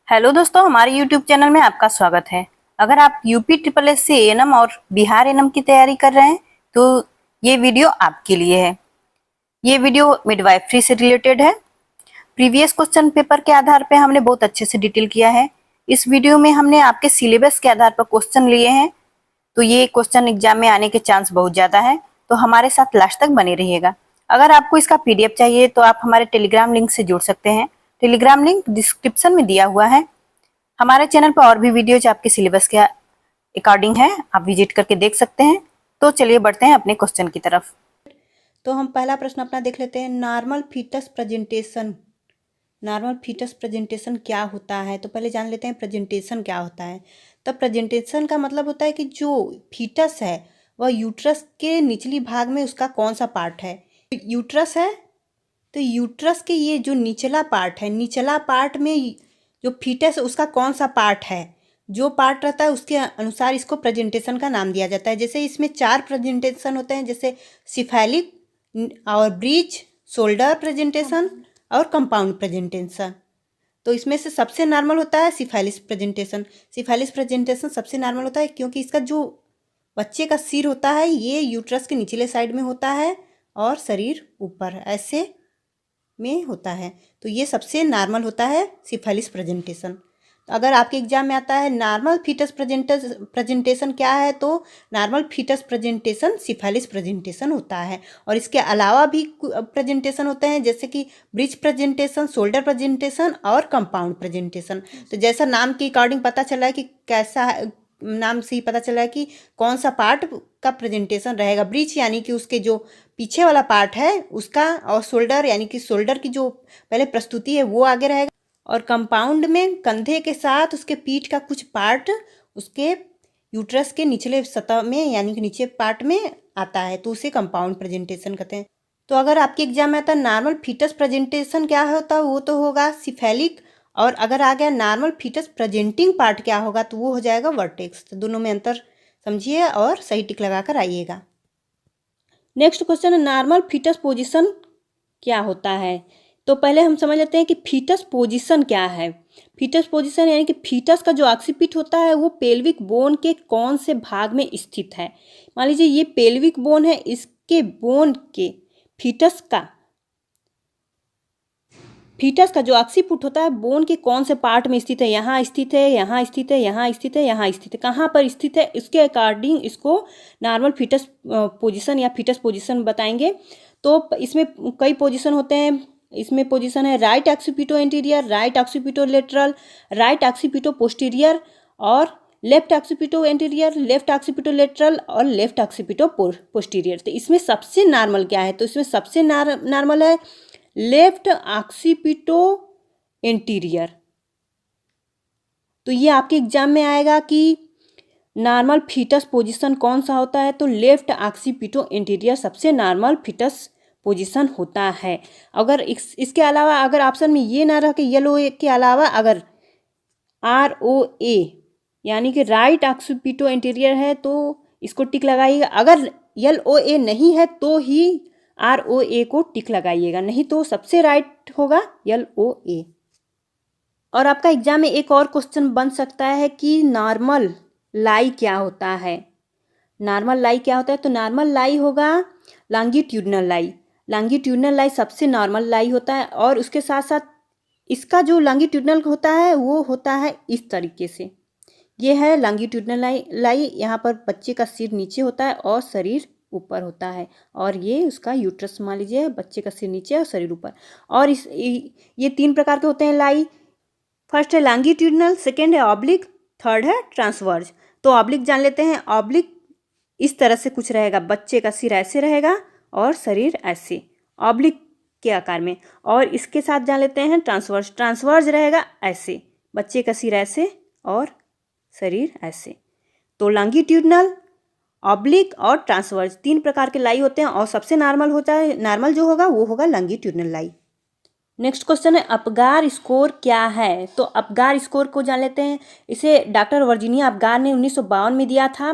Hello दोस्तों, हमारे YouTube channel में आपका स्वागत है। अगर आप यूपी ट्रिपल एस से एएनएम और बिहार एएनएम की तैयारी कर रहे हैं तो ये वीडियो आपके लिए है। ये वीडियो मिडवाइफरी से रिलेटेड है। प्रीवियस क्वेश्चन पेपर के आधार पे हमने बहुत अच्छे से डिटेल किया है। इस वीडियो में हमने आपके सिलेबस के आधार पर क्वेश्चन लिए हैं, तो ये क्वेश्चन एग्जाम में आने के चांस बहुत ज़्यादा है, तो हमारे साथ लास्ट तक बने रहिएगा। अगर आपको इसका पीडीएफ चाहिए तो आप हमारे टेलीग्राम लिंक से जुड़ सकते हैं। टेलीग्राम लिंक डिस्क्रिप्शन में दिया हुआ है। हमारे चैनल पर और भी वीडियोज आपके सिलेबस के अकॉर्डिंग है, आप विजिट करके देख सकते हैं। तो चलिए बढ़ते हैं अपने क्वेश्चन की तरफ। तो हम पहला प्रश्न अपना देख लेते हैं। नॉर्मल फीटस प्रेजेंटेशन क्या होता है? तो पहले जान लेते हैं प्रेजेंटेशन क्या होता है। तो प्रेजेंटेशन का मतलब होता है कि जो फीटस है वह यूट्रस के निचली भाग में उसका कौन सा पार्ट है। यूट्रस है तो यूट्रस के ये जो निचला पार्ट है, निचला पार्ट में जो फीटस है उसका कौन सा पार्ट है, जो पार्ट रहता है उसके अनुसार इसको प्रेजेंटेशन का नाम दिया जाता है। जैसे इसमें 4 प्रेजेंटेशन होते हैं, जैसे सिफेलिक और ब्रीच, शोल्डर प्रेजेंटेशन और कंपाउंड प्रेजेंटेशन। तो इसमें से सबसे नॉर्मल होता है सिफेलिस प्रेजेंटेशन। सिफेलिस प्रेजेंटेशन सबसे नॉर्मल होता है क्योंकि इसका जो बच्चे का सिर होता है ये यूट्रस के निचले साइड में होता है और शरीर ऊपर ऐसे में होता है। तो ये सबसे नॉर्मल होता है सिफेलिस प्रेजेंटेशन। तो अगर आपके एग्जाम में आता है नॉर्मल फीटस प्रेजेंटेशन क्या है, तो normal foetus presentation cephalic presentation होता है। और इसके अलावा भी प्रेजेंटेशन होते हैं, जैसे कि ब्रिज प्रेजेंटेशन, शोल्डर प्रेजेंटेशन और कंपाउंड प्रेजेंटेशन। तो जैसा नाम के अकॉर्डिंग पता चला है कि कैसा नाम से ही पता चला है कि कौन सा पार्ट का प्रेजेंटेशन रहेगा। ब्रीच यानी कि उसके जो पीछे वाला पार्ट है उसका, और शोल्डर यानी कि शोल्डर की जो पहले प्रस्तुति है वो आगे रहेगा, और कंपाउंड में कंधे के साथ उसके पीठ का कुछ पार्ट उसके यूट्रस के निचले सतह में यानी कि नीचे पार्ट में आता है, तो उसे कंपाउंड प्रेजेंटेशन कहते हैं। तो अगर आपके एग्जाम में आता है नॉर्मल फीटस प्रेजेंटेशन क्या होता है, वो तो होगा सिफेलिक। और अगर आ गया नॉर्मल फीटस प्रेजेंटिंग पार्ट क्या होगा, तो वो हो जाएगा वर्टेक्स। तो दोनों में अंतर समझिए और सही टिक लगा कर आइएगा। नेक्स्ट क्वेश्चन है नॉर्मल फीटस पोजीशन क्या होता है। तो पहले हम समझ लेते हैं कि फीटस पोजीशन क्या है। फीटस पोजीशन यानी कि फीटस का जो ऑक्सीपिट होता है वो पेल्विक बोन के कौन से भाग में स्थित है। मान लीजिए ये पेल्विक बोन है, इसके बोन के फीटस का जो ऑक्सीपिट होता है बोन के कौन से पार्ट में स्थित है। यहाँ स्थित है, यहाँ स्थित है, यहाँ स्थित है, यहाँ स्थित है, कहाँ पर स्थित है, इसके अकॉर्डिंग इसको नॉर्मल फीटस पोजीशन या फीटस पोजीशन बताएंगे। तो इसमें कई पोजीशन होते हैं। इसमें पोजीशन है right occipito anterior, right occipito lateral, right occipito posterior और left occipito anterior, left occipito lateral और लेफ्ट ऑक्सीपिटो पोस्टीरियर। तो इसमें सबसे नॉर्मल क्या है, तो इसमें सबसे नॉर्मल है लेफ्ट ऑक्सीपिटो एंटीरियर। तो ये आपके एग्जाम में आएगा कि नॉर्मल फीटस पोजीशन कौन सा होता है, तो लेफ्ट ऑक्सीपिटो एंटीरियर सबसे नॉर्मल फीटस पोजीशन होता है। अगर इसके अलावा अगर ऑप्शन में ये ना रह के येलो के अलावा अगर ROA यानी कि राइट ऑक्सीपिटो एंटीरियर है तो इसको टिक लगाइएगा। अगर LOA नहीं है तो ही ROA को टिक लगाइएगा, नहीं तो सबसे राइट होगा LOA। और आपका एग्जाम में एक और क्वेश्चन बन सकता है कि नॉर्मल लाई क्या होता है। नॉर्मल लाई क्या होता है, तो नॉर्मल लाई होगा लॉन्गिट्यूडनल लाई। लॉन्गिट्यूडनल लाई सबसे नॉर्मल लाई होता है, और उसके साथ साथ इसका जो लॉन्गिट्यूडनल होता है वो होता है इस तरीके से। ये है लॉन्गिट्यूडनल लाई। यहाँ पर बच्चे का सिर नीचे होता है और शरीर ऊपर होता है, और ये उसका यूट्रस मान लीजिए, बच्चे का सिर नीचे और शरीर ऊपर। और ये 3 प्रकार के होते हैं लाई। फर्स्ट है लॉन्गिट्यूडनल, सेकेंड है ऑब्लिक, थर्ड है ट्रांसवर्ज। तो ऑब्लिक जान लेते हैं। ऑब्लिक इस तरह से कुछ रहेगा, बच्चे का सिर ऐसे रहेगा और शरीर ऐसे ऑब्लिक के आकार में। और इसके साथ जान लेते हैं ट्रांसवर्ज। ट्रांसवर्ज रहेगा ऐसे, बच्चे का सिर ऐसे और शरीर ऐसे। तो लॉन्गिट्यूडनल, ऑब्लिक और ट्रांसवर्ज 3 प्रकार के लाई होते हैं, और सबसे नॉर्मल जो होगा वो होगा लॉन्गिट्यूडनल लाई। नेक्स्ट क्वेश्चन है अपगार स्कोर क्या है। तो अपगार स्कोर को जान लेते हैं। इसे डॉक्टर वर्जीनिया अपगार ने 1952 में दिया था।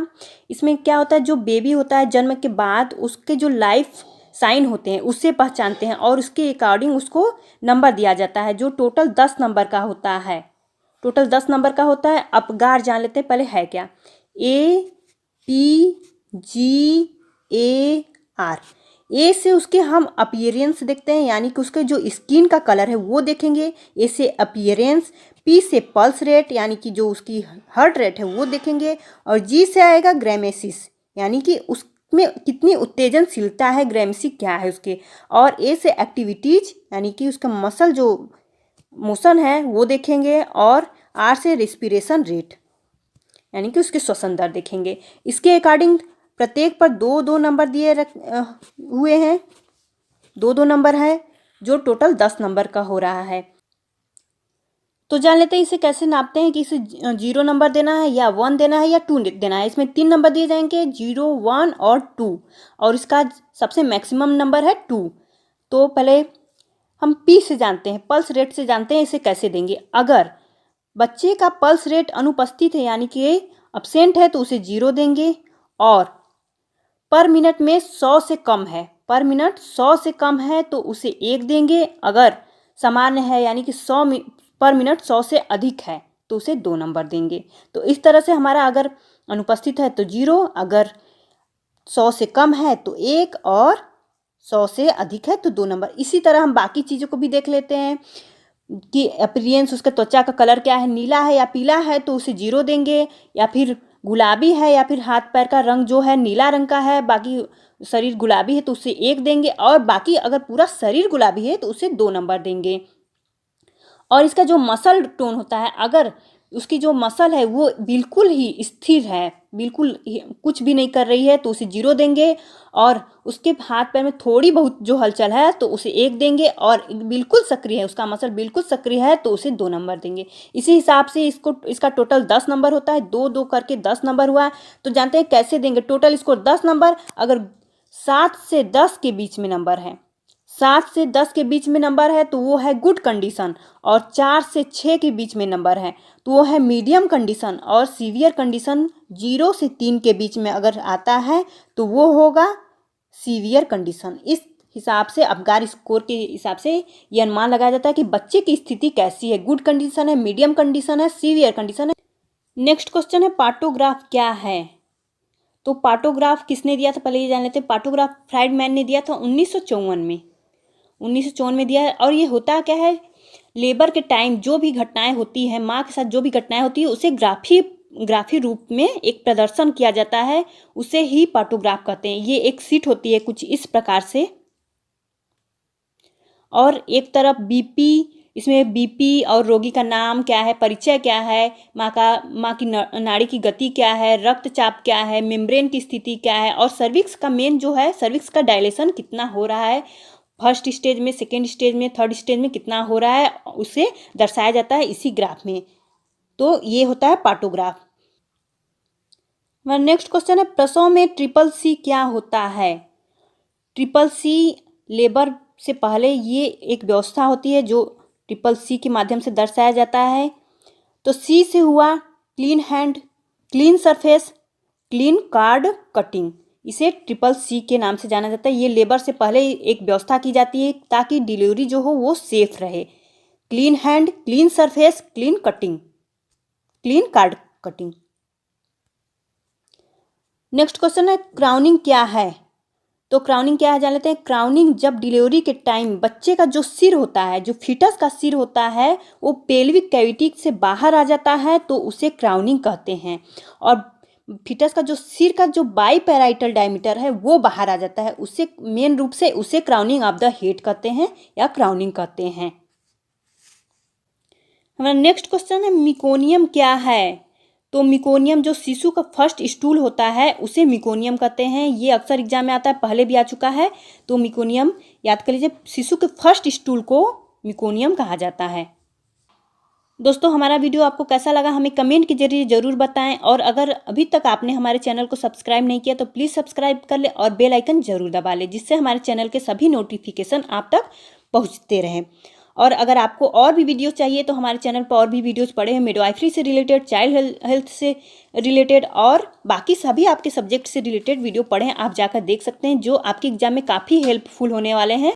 इसमें क्या होता है, जो बेबी होता है जन्म के बाद उसके जो लाइफ साइन होते हैं उससे पहचानते हैं, और उसके अकॉर्डिंग उसको नंबर दिया जाता है, जो टोटल 10 नंबर का होता है। टोटल 10 नंबर का होता है। अपगार जान लेते हैं पहले है क्या। APGAR। ए से उसके हम अपीयरेंस देखते हैं, यानी कि उसके जो स्किन का कलर है वो देखेंगे। ए से अपीयरेंस। पी से पल्स रेट, यानी कि जो उसकी हार्ट रेट है वो देखेंगे। और जी से आएगा ग्रामेसिस, यानी कि उसमें कितनी उत्तेजनशीलता है, ग्रामेसी क्या है उसके। और ए से एक्टिविटीज, यानी कि उसका मसल जो मोशन है वो देखेंगे। और आर से रेस्पिरेशन रेट, यानी कि उसके श्वसन दर देखेंगे। इसके अकॉर्डिंग प्रत्येक पर 2-2 नंबर दिए हुए हैं, 2-2 नंबर है, जो टोटल 10 नंबर का हो रहा है। तो जान लेते हैं इसे कैसे नापते हैं, कि इसे 0 नंबर देना है या 1 देना है या 2 देना है। इसमें 3 नंबर दिए जाएंगे, 0, 1 और 2, और इसका सबसे मैक्सिमम नंबर है 2। तो पहले हम पी से जानते हैं, पल्स रेट से जानते हैं इसे कैसे देंगे। अगर बच्चे का पल्स रेट अनुपस्थित है, यानी कि अब्सेंट है, तो उसे 0 देंगे। और पर मिनट में 100 से कम है, पर मिनट 100 से कम है तो उसे 1 देंगे। अगर सामान्य है, यानी कि 100 पर मिनट 100 से अधिक है, तो उसे 2 नंबर देंगे। तो इस तरह से हमारा अगर अनुपस्थित है तो 0, अगर 100 से कम है तो 1, और 100 से अधिक है तो 2 नंबर। इसी तरह हम बाकी चीज़ों को भी देख लेते हैं कि अपीयरेंस, उसका त्वचा का कलर क्या है, नीला है या पीला है, तो उसे 0 देंगे। या फिर गुलाबी है, या फिर हाथ पैर का रंग जो है नीला रंग का है, बाकी शरीर गुलाबी है, तो उसे 1 देंगे। और बाकी अगर पूरा शरीर गुलाबी है तो उसे 2 नंबर देंगे। और इसका जो मसल टोन होता है, अगर उसकी जो मसल है वो बिल्कुल ही स्थिर है, बिल्कुल कुछ भी नहीं कर रही है, तो उसे 0 देंगे। और उसके हाथ पैर में थोड़ी बहुत जो हलचल है तो उसे 1 देंगे। और बिल्कुल सक्रिय है, उसका मसल बिल्कुल सक्रिय है, तो उसे 2 नंबर देंगे। इसी हिसाब से इसका टोटल 10 नंबर होता है, 2-2 करके 10 नंबर हुआ है। तो जानते हैं कैसे देंगे। Total score 10 number. अगर 7 से 10 के बीच में नंबर है, 7 से 10 के बीच में नंबर है, तो वो है गुड कंडीशन। और 4 से 6 के बीच में नंबर है तो वो है मीडियम कंडीशन। और सीवियर कंडीशन 0 से 3 के बीच में अगर आता है तो वो होगा सीवियर कंडीशन। इस हिसाब से अपगार स्कोर के हिसाब से ये अनुमान लगाया जाता है कि बच्चे की स्थिति कैसी है, गुड कंडीशन है, मीडियम कंडीशन है, सीवियर कंडीशन है। नेक्स्ट क्वेश्चन है, पार्टोग्राफ क्या है। तो पार्टोग्राफ किसने दिया था, पहले ये जान लेते हैं। पार्टोग्राफ फ्राइडमैन ने दिया था 1954 में, 1954 में दिया है। और ये होता क्या है, लेबर के टाइम जो भी घटनाएं होती हैं, माँ के साथ जो भी घटनाएं होती है, उसे ग्राफी रूप में एक प्रदर्शन किया जाता है, उसे ही पार्टोग्राफ कहते हैं। ये एक शीट होती है कुछ इस प्रकार से, और एक तरफ बीपी, इसमें बीपी और रोगी का नाम क्या है, परिचय क्या है, माँ की नाड़ी की गति क्या है, रक्तचाप क्या है, मेम्ब्रेन की स्थिति क्या है, और सर्विक्स का मेन जो है, सर्विक्स का डायलेशन कितना हो रहा है, फर्स्ट स्टेज में, सेकेंड स्टेज में, थर्ड स्टेज में कितना हो रहा है, उसे दर्शाया जाता है इसी ग्राफ में। तो ये होता है पार्टोग्राफ। नेक्स्ट क्वेश्चन है, प्रसव में CCC क्या होता है। CCC लेबर से पहले ये एक व्यवस्था होती है जो CCC के माध्यम से दर्शाया जाता है। तो सी से हुआ clean hand, clean surface, clean card cutting, इसे CCC के नाम से जाना जाता है। ये लेबर से पहले एक व्यवस्था की जाती है ताकि डिलीवरी जो हो वो सेफ रहे। Clean hand, clean surface, clean cutting, clean card cutting. Next question है, क्राउनिंग क्या है। तो क्राउनिंग क्या है जान लेते हैं। क्राउनिंग जब डिलीवरी के टाइम बच्चे का जो सिर होता है, जो फीटस का सिर होता है, वो पेल्विक कैविटी से बाहर आ जाता है तो उसे क्राउनिंग कहते हैं। और फीटस का जो सिर का जो बाईपैराइटल डायमीटर है वो बाहर आ जाता है, उसे मेन रूप से उसे क्राउनिंग ऑफ द हेड कहते हैं या क्राउनिंग कहते हैं। हमारा नेक्स्ट क्वेश्चन है, मिकोनियम क्या है। तो मिकोनियम जो शिशु का फर्स्ट स्टूल होता है उसे मिकोनियम कहते हैं। ये अक्सर एग्जाम में आता है, पहले भी आ चुका है। तो मिकोनियम याद कर लीजिए, शिशु के फर्स्ट स्टूल को मिकोनियम कहा जाता है। दोस्तों हमारा वीडियो आपको कैसा लगा हमें कमेंट के जरिए ज़रूर बताएं। और अगर अभी तक आपने हमारे चैनल को सब्सक्राइब नहीं किया तो प्लीज़ सब्सक्राइब कर ले और बेल आइकन ज़रूर दबा ले, जिससे हमारे चैनल के सभी नोटिफिकेशन आप तक पहुँचते रहें। और अगर आपको और भी वीडियो चाहिए तो हमारे चैनल पर और भी वीडियोस पड़े हैं, मिडवाइफरी से रिलेटेड, चाइल्ड हेल्थ से रिलेटेड और बाकी सभी आपके सब्जेक्ट से रिलेटेड वीडियो पढ़े हैं, आप जाकर देख सकते हैं, जो आपके एग्जाम में काफ़ी हेल्पफुल होने वाले हैं।